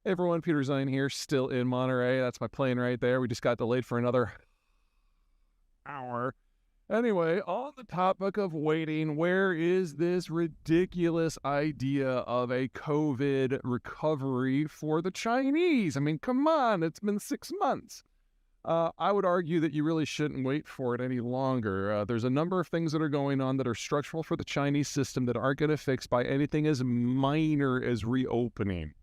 Hey everyone, Peter Zeihan here, still in Monterey. That's my plane right there. We just got delayed for another hour. Anyway, on the topic of waiting, where is this ridiculous idea of a COVID recovery for the Chinese? I mean, come on, it's been 6 months. I would argue that you really shouldn't wait for it any longer. There's a number of things that are going on that are structural for the Chinese system that aren't going to fix by anything as minor as reopening.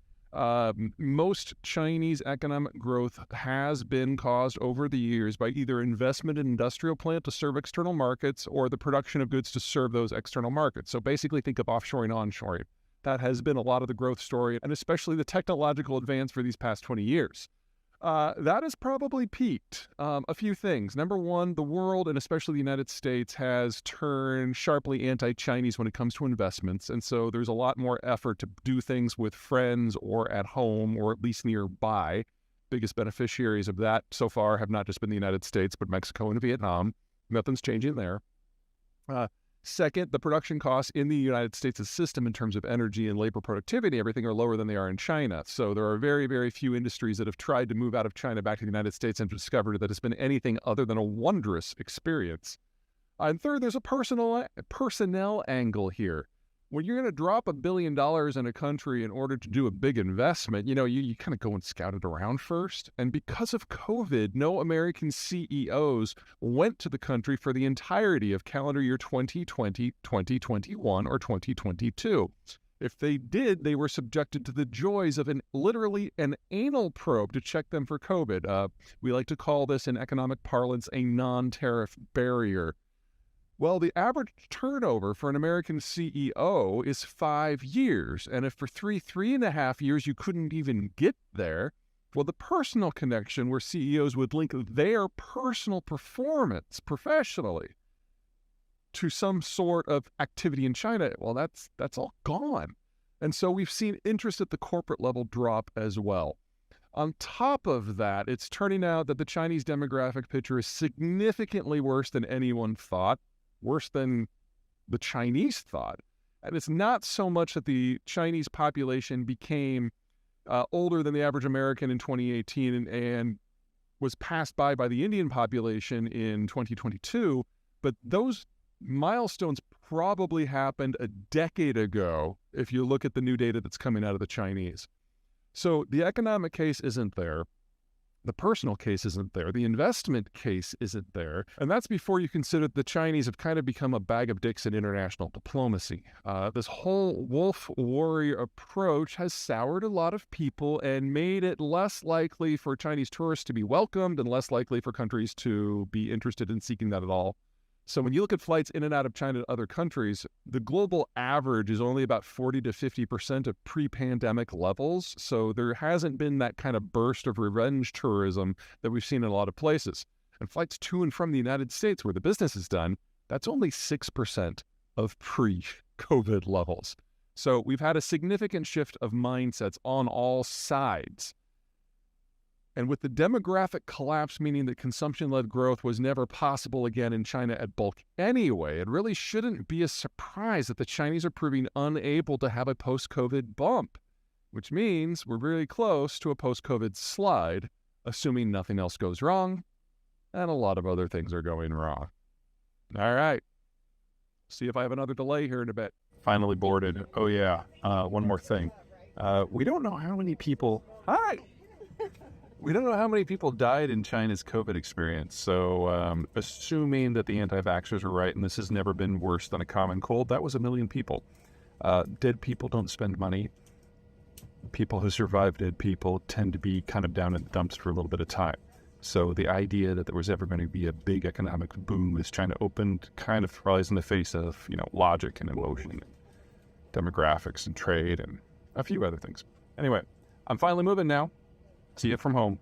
Most Chinese economic growth has been caused over the years by either investment in industrial plant to serve external markets or the production of goods to serve those external markets. So basically think of offshoring, onshoring. That has been a lot of the growth story, and especially the technological advance for these past 20 years. That has probably peaked. A few things. Number one, the world, and especially the United States, has turned sharply anti-Chinese when it comes to investments. And so there's a lot more effort to do things with friends or at home or at least nearby. Biggest beneficiaries of that so far have not just been the United States, but Mexico and Vietnam. Nothing's changing there. Second, the production costs in the United States' system in terms of energy and labor productivity, everything are lower than they are in China. So there are very, very few industries that have tried to move out of China back to the United States and discovered that it's been anything other than a wondrous experience. And third, there's a personnel angle here. When you're going to drop $1 billion in a country in order to do a big investment, you kind of go and scout it around first. And because of COVID, no American CEOs went to the country for the entirety of calendar year 2020, 2021, or 2022. If they did, they were subjected to the joys of literally an anal probe to check them for COVID. We like to call this in economic parlance a non-tariff barrier. Well, the average turnover for an American CEO is 5 years. And if for 3.5 years, you couldn't even get there, well, the personal connection where CEOs would link their personal performance professionally to some sort of activity in China, well, that's all gone. And so we've seen interest at the corporate level drop as well. On top of that, it's turning out that the Chinese demographic picture is significantly worse than anyone thought. Worse than the Chinese thought. And it's not so much that the Chinese population became older than the average American in 2018 and was passed by the Indian population in 2022, but those milestones probably happened a decade ago if you look at the new data that's coming out of the Chinese. So the economic case isn't there. The personal case isn't there. The investment case isn't there. And that's before you consider the Chinese have kind of become a bag of dicks in international diplomacy. This whole wolf warrior approach has soured a lot of people and made it less likely for Chinese tourists to be welcomed and less likely for countries to be interested in seeking that at all. So when you look at flights in and out of China to other countries, the global average is only about 40 to 50% of pre-pandemic levels. So there hasn't been that kind of burst of revenge tourism that we've seen in a lot of places. And flights to and from the United States, where the business is done, that's only 6% of pre-COVID levels. So we've had a significant shift of mindsets on all sides. And with the demographic collapse, meaning that consumption-led growth was never possible again in China at bulk anyway, it really shouldn't be a surprise that the Chinese are proving unable to have a post-COVID bump, which means we're really close to a post-COVID slide, assuming nothing else goes wrong, and a lot of other things are going wrong. All right. See if I have another delay here in a bit. Finally boarded. Oh, yeah. One more thing. We don't know how many people... Hi! We don't know how many people died in China's COVID experience, so assuming that the anti-vaxxers are right and this has never been worse than a common cold, that was 1 million people. Dead people don't spend money. People who survive dead people tend to be kind of down in the dumps for a little bit of time. So the idea that there was ever going to be a big economic boom as China opened kind of flies in the face of, logic and emotion and demographics and trade and a few other things. Anyway, I'm finally moving now. See you from home.